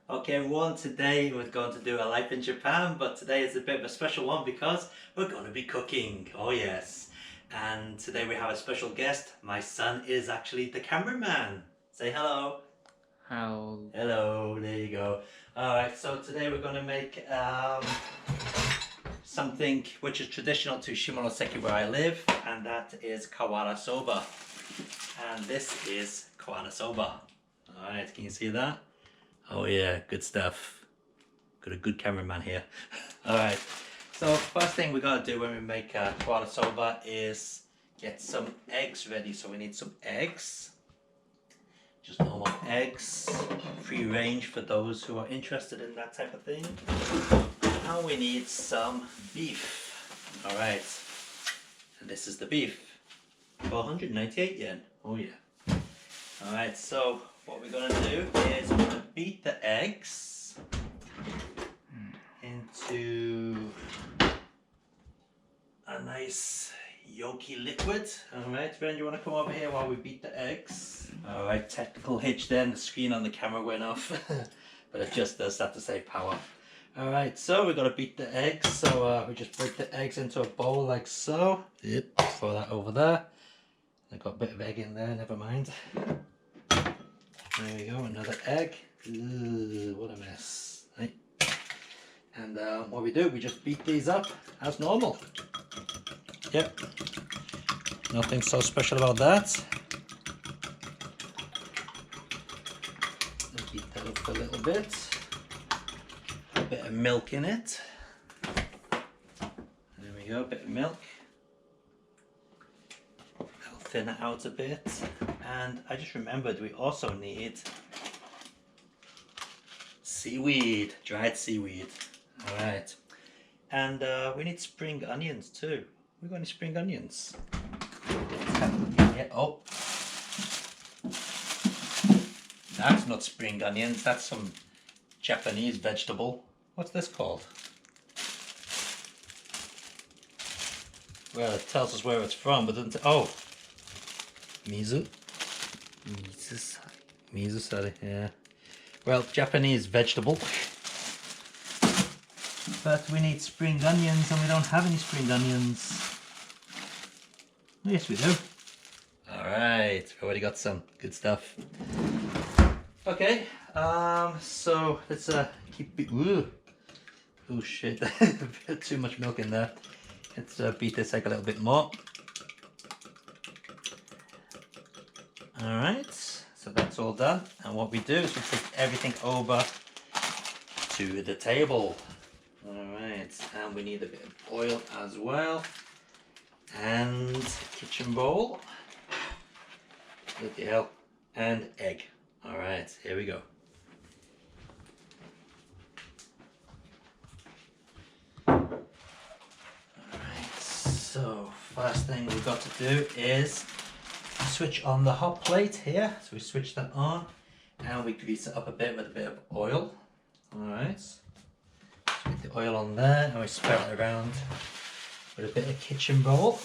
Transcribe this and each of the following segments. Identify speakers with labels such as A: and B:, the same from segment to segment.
A: Okay everyone, today we're going to do a life in Japan, but today is a bit of a special one because we're going to be cooking. Oh yes. And today we have a special guest. My son is actually the cameraman. Say hello.
B: How?
A: Hello, there you go. Alright, so today we're going to make something which is traditional to Shimonoseki where I live, and that is kawara soba. And this is kawara soba. Alright, can you see that? Oh yeah, good stuff. Got a good cameraman here. Alright, so first thing we gotta do when we make kawara soba is get some eggs ready. So we need some eggs. Just normal eggs. Free range for those who are interested in that type of thing. And we need some beef. Alright, and this is the beef. For 198 yen. Oh yeah. Alright, so what we're going to do is we're going to beat the eggs into a nice yolky liquid. Alright, Ren, you want to come over here while we beat the eggs? Alright, technical hitch then, the screen on the camera went off, but it just does that to save power. Alright, so we're going to beat the eggs, so we just break the eggs into a bowl like so. Yep, throw that over there. I got a bit of egg in there, never mind. There we go, another egg. Ooh, what a mess. Right. And what we do, we just beat these up as normal. Yep. Nothing so special about that. Beat that up a little bit. A bit of milk in it. There we go, a bit of milk. I'll thin it out a bit. And I just remembered we also need seaweed, dried seaweed. Alright. And we need spring onions too. We got any spring onions? Yeah. Oh. That's not spring onions, that's some Japanese vegetable. What's this called? Well, it tells us where it's from, but doesn't. Oh. Mizu. Mizu, sorry, yeah. Well, Japanese vegetable. But we need spring onions and we don't have any spring onions. Yes, we do. Alright, we already got some. Good stuff. Okay, so let's keep... Ooh. Oh shit, a bit too much milk in there. Let's beat this egg a little bit more. Alright, so that's all done. And what we do is we take everything over to the table. Alright, and we need a bit of oil as well. And kitchen bowl. Bloody hell. And egg. Alright, here we go. Alright, so first thing we've got to do is switch on the hot plate here. So we switch that on and we grease it up a bit with a bit of oil. Alright, so get the oil on there and we spread it around with a bit of kitchen bowl.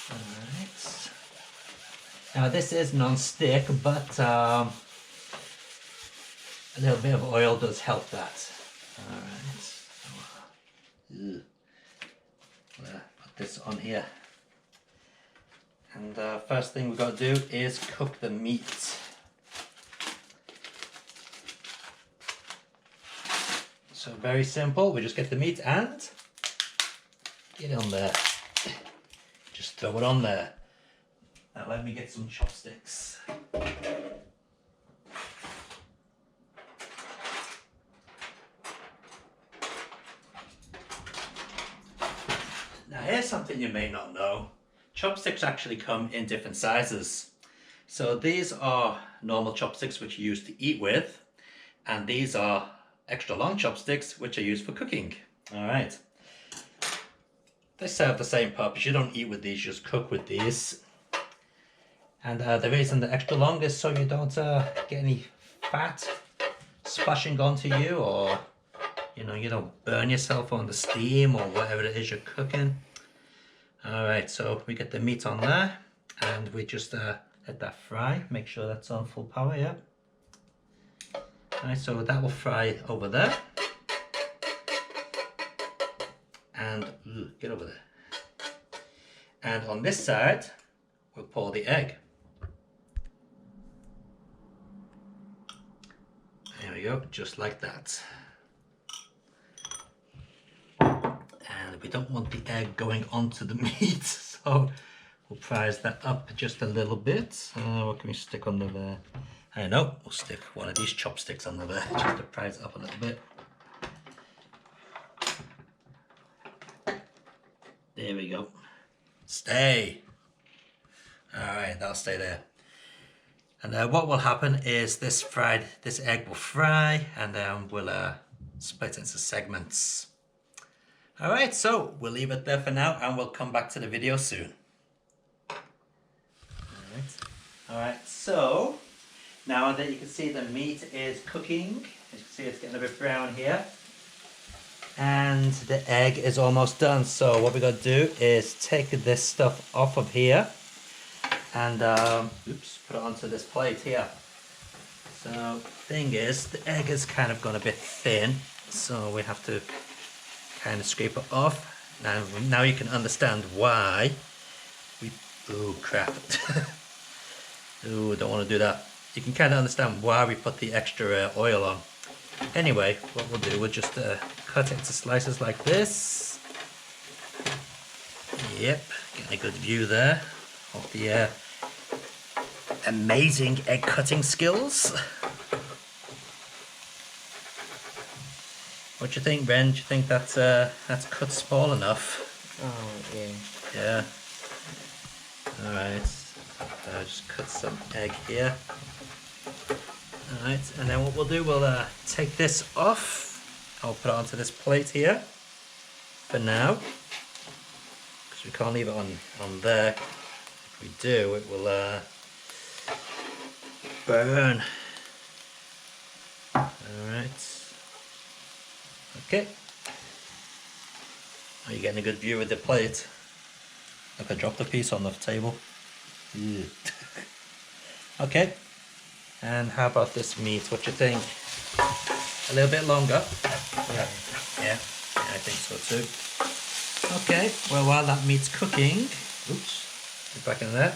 A: Alright, now this is non-stick, but a little bit of oil does help that. Alright, put this on here. And first thing we've got to do is cook the meat. So very simple, we just get the meat and get it on there. Just throw it on there. Now let me get some chopsticks. Now here's something you may not know. Chopsticks actually come in different sizes. So these are normal chopsticks which you use to eat with, and these are extra long chopsticks which are used for cooking. Alright. They serve the same purpose. You don't eat with these, you just cook with these. And the reason they're extra long is so you don't get any fat splashing onto you, or you don't burn yourself on the steam or whatever it is you're cooking. Alright, so we get the meat on there and we just let that fry. Make sure that's on full power, yeah. Alright, so that will fry over there. And get over there. And on this side, we'll pour the egg. There we go, just like that. And we don't want the egg going onto the meat, so we'll prise that up just a little bit. What can we stick under there? I don't know, we'll stick one of these chopsticks under there just to prise it up a little bit. There we go. Stay. Alright, that'll stay there. And what will happen is this egg will fry, and then we'll split into segments. Alright, so we'll leave it there for now, and we'll come back to the video soon. Alright, so now that you can see the meat is cooking, as you can see it's getting a bit brown here. And the egg is almost done. So what we're going to do is take this stuff off of here and put it onto this plate here. So thing is, the egg is kind of gone a bit thin, so we have to kind of scrape it off. Now you can understand why we... Oh crap. Oh, don't want to do that. You can kind of understand why we put the extra oil on. Anyway, what we'll do, we'll just cut it into slices like this. Yep, getting a good view there of the amazing egg cutting skills. What do you think, Ben? Do you think that's cut small enough?
B: Oh, yeah.
A: Yeah. Alright, just cut some egg here. Alright, and then what we'll do, we'll take this off. I'll put it onto this plate here for now, because we can't leave it on there. If we do, it will burn. Alright. Okay. Are you getting a good view of the plate? Look, I dropped a piece on the table. Okay. And how about this meat? What do you think? A little bit longer? Yeah, I think so too. Okay, well, while that meat's cooking, oops, get back in there.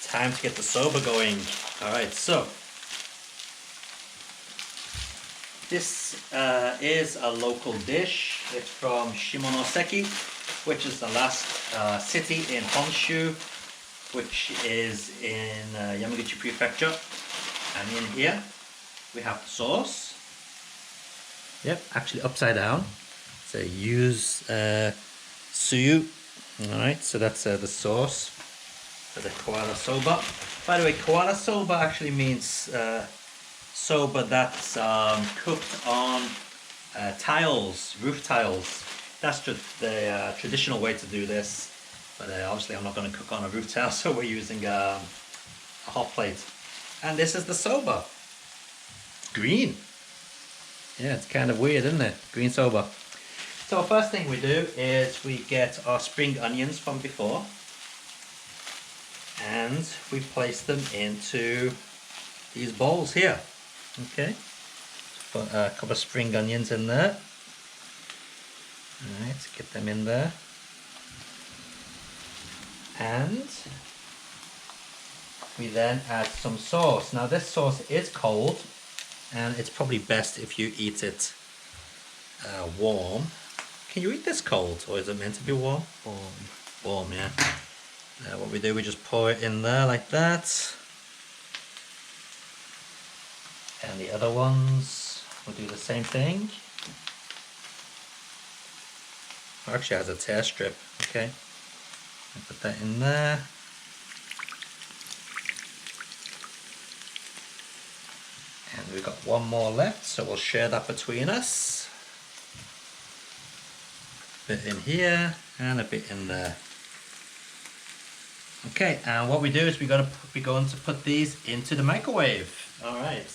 A: Time to get the soba going. Alright, so this is a local dish. It's from Shimonoseki, which is the last city in Honshu, which is in Yamaguchi Prefecture. And in here we have the sauce. Yep, actually upside down. So use suyu. Alright, so that's the sauce for the koala soba. By the way, koala soba actually means soba that's cooked on tiles, roof tiles. That's the traditional way to do this. But obviously I'm not going to cook on a roof tile, so we're using a hot plate. And this is the soba. Green. Yeah, it's kind of weird, isn't it? Green soba. So first thing we do is we get our spring onions from before. And we place them into these bowls here. Okay. Put a couple of spring onions in there. Alright, get them in there. And we then add some sauce. Now this sauce is cold, and it's probably best if you eat it warm. Can you eat this cold, or is it meant to be warm?
B: Warm.
A: Warm, yeah. What we do, we just pour it in there like that. And the other ones, we'll do the same thing. Actually, it has a tear strip, okay. Put that in there. And we've got one more left, so we'll share that between us. A bit in here and a bit in there. Okay, and what we do is we're going to put these into the microwave. All right.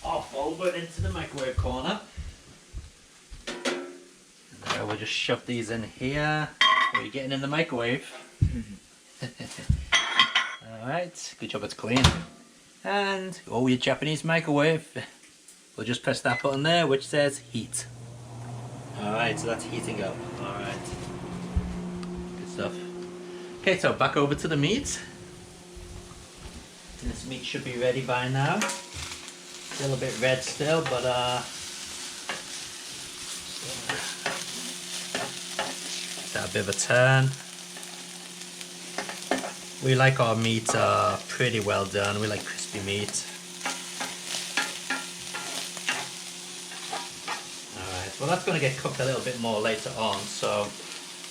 A: Off over into the microwave corner. And now we'll just shove these in here. Are you getting in the microwave? Alright, good job it's clean. And your Japanese microwave. We'll just press that button there which says heat. Alright, so that's heating up. Alright. Good stuff. Okay, so back over to the meat. This meat should be ready by now. Still a bit red still, but that a bit of a turn. We like our meat pretty well done. We like crispy meat. Alright, well that's going to get cooked a little bit more later on, so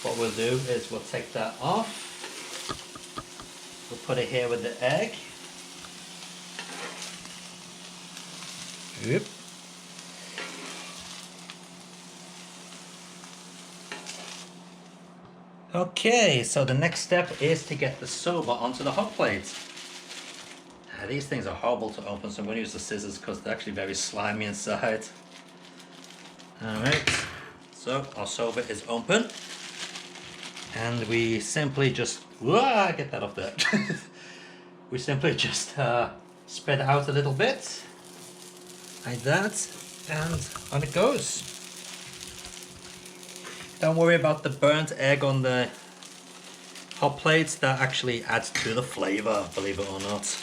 A: what we'll do is we'll take that off. We'll put it here with the egg. Oop. Okay, so the next step is to get the soba onto the hot plate. These things are horrible to open, so I'm going to use the scissors because they're actually very slimy inside. Alright, so our soba is open. And we simply just, get that off there. We simply just spread it out a little bit. Like that, and on it goes. Don't worry about the burnt egg on the hot plates, that actually adds to the flavour, believe it or not.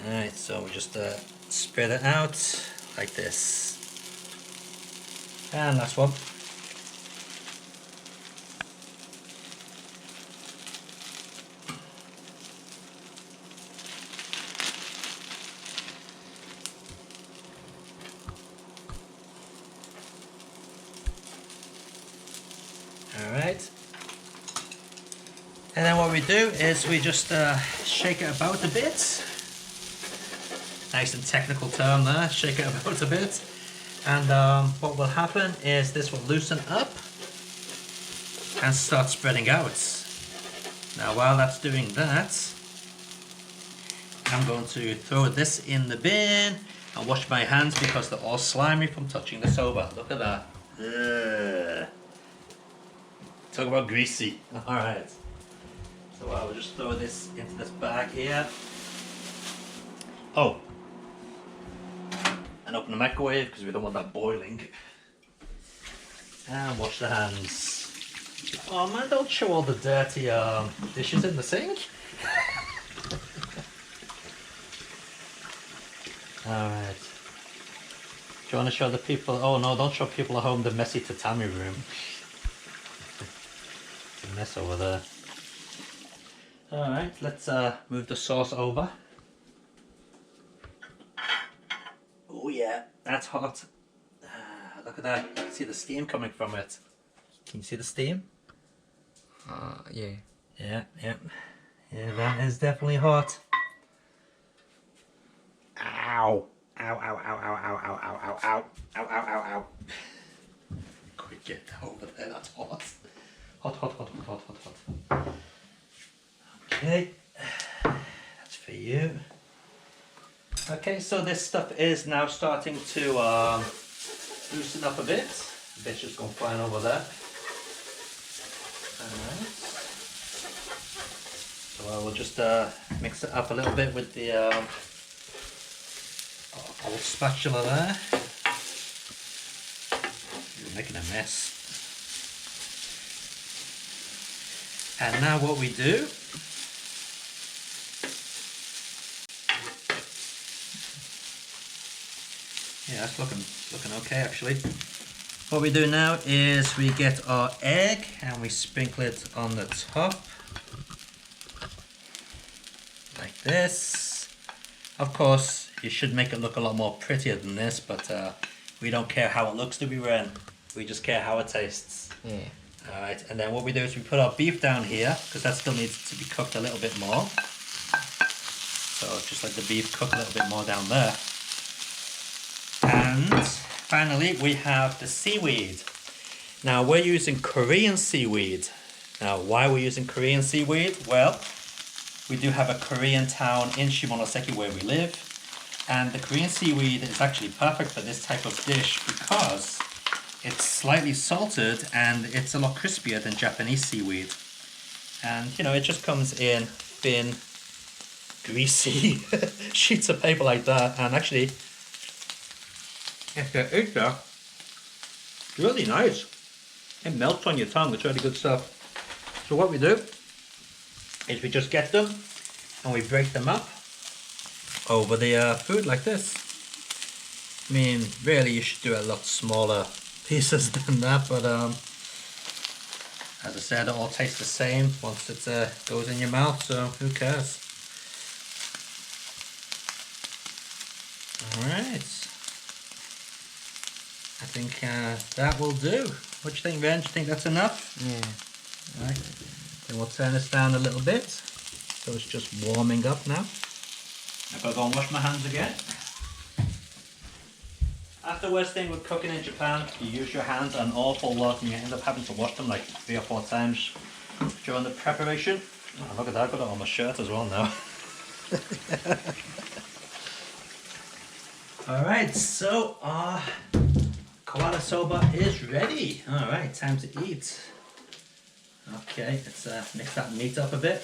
A: Alright, so we just spread it out like this. And last one. Alright, and then what we do is we just shake it about a bit. Nice and technical term there, shake it about a bit. And what will happen is this will loosen up and start spreading out. Now while that's doing that, I'm going to throw this in the bin and wash my hands because they're all slimy from touching the soba. Look at that. Ugh. Talk about greasy. Alright. So I'll just throw this into this bag here. Oh. And open the microwave because we don't want that boiling. And wash the hands. Oh man, don't show all the dirty dishes in the sink. Alright. Do you want to show the people? Oh no, don't show people at home the messy tatami room. Mess over there. Alright, let's move the sauce over. Oh yeah, that's hot. Look at that. You can see the steam coming from it. Can you see the steam?
B: Yeah.
A: Yeah, that is definitely hot. Ow. Ow, ow, ow, ow, ow, ow, ow, ow, ow, ow, ow, ow, ow. Quick, get that over there, that's hot. Hot, hot, hot, hot, hot, hot, hot. Okay, that's for you. Okay, so this stuff is now starting to loosen up a bit. The bit's just gone flying over there. Alright. So I will just mix it up a little bit with the old spatula there. You're making a mess. And now what we do yeah, that's looking okay actually. What we do now is we get our egg and we sprinkle it on the top like this. Of course you should make it look a lot more prettier than this, but we don't care how it looks, do we, Ren? We just care how it tastes.
B: Yeah.
A: Alright, and then what we do is we put our beef down here because that still needs to be cooked a little bit more. So just let the beef cook a little bit more down there. And finally we have the seaweed. Now we're using Korean seaweed. Now why we're using Korean seaweed? Well, we do have a Korean town in Shimonoseki where we live, and the Korean seaweed is actually perfect for this type of dish because it's slightly salted and it's a lot crispier than Japanese seaweed. And you know, it just comes in thin greasy sheets of paper like that, and actually, if you eat that, it's really nice. It melts on your tongue. It's really good stuff. So what we do is we just get them and we break them up over the food like this. I mean, really, you should do a lot smaller pieces than that, but as I said, it all tastes the same once it goes in your mouth, so who cares? Alright, I think that will do. What do you think, Ren? Do you think that's enough?
B: Yeah.
A: Right. Then we'll turn this down a little bit, so it's just warming up now. I've got to go and wash my hands again. That's the worst thing with cooking in Japan. You use your hands an awful lot and you end up having to wash them like 3 or 4 times during the preparation. Oh, look at that, I've got it on my shirt as well now. Alright, so our koala soba is ready. Alright, time to eat. Okay, let's mix that meat up a bit.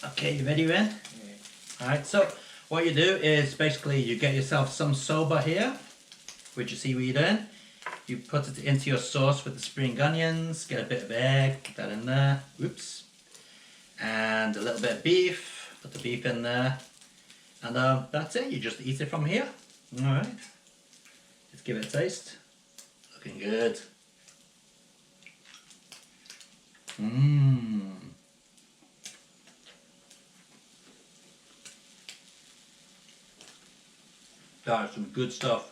A: Okay, you ready, Ren?
B: Yeah.
A: Alright, so what you do is basically you get yourself some soba here, which you see what you're doing. You put it into your sauce with the spring onions, get a bit of egg, put that in there, whoops, and a little bit of beef, put the beef in there, and that's it, you just eat it from here. Alright, let's give it a taste. Looking good. Mmm. That is some good stuff.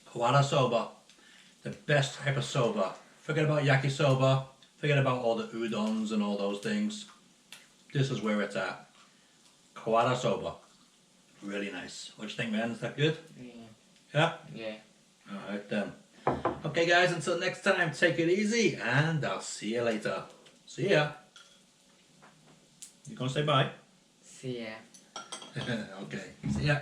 A: Koala soba, the best type of soba. Forget about yakisoba, forget about all the udons and all those things. This is where it's at. Koala soba, really nice. What do you think, man? Is that good?
B: Yeah.
A: Yeah?
B: Yeah.
A: Alright then. Okay guys, until next time, take it easy and I'll see you later. See ya. You gonna say bye?
B: See ya.
A: Okay, see ya.